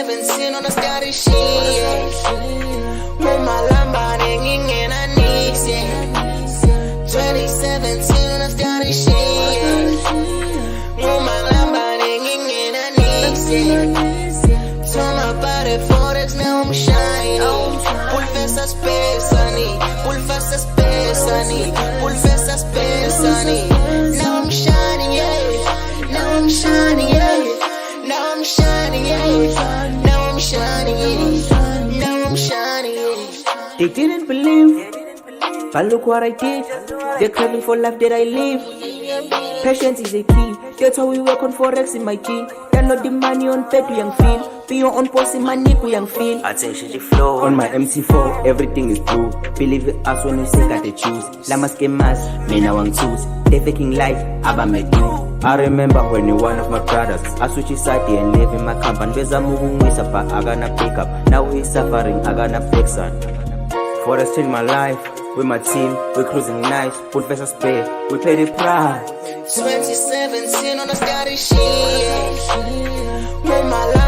2017 unastari shie Mumalamba ningingena nixie 2017 unastari shie Mumalamba ningingena nixie Told my body Forex, now I'm shining Bullvsbear space, honey Bullvsbear space, honey Bullvsbear space, honey Now I'm shining, yeah Now I'm shining, yeah Now I'm shining, yeah Now I'm shining, yeah Now I'm shining, yeah They didn't believe, but look what I did. They're craving for life that I live. Patience is a key. That's how we work on Forex in my G. Download the money on bed we young feel. Be your own boss in my nick we young feel. Attention the flow On my MC4, everything is blue. Believe it us when you say got the choose. Lamas get mass, men I want choose. They faking life, Abba make do. I remember when you one of my brothers I switched side and live in my camp. And there's a moving with up, I gonna pick up. Now he's suffering, I gonna fix on. ForexTrading my life, with my team, we're cruising nice. Bullvsbear, we pay the price. 2017 unastari shie Mumalamba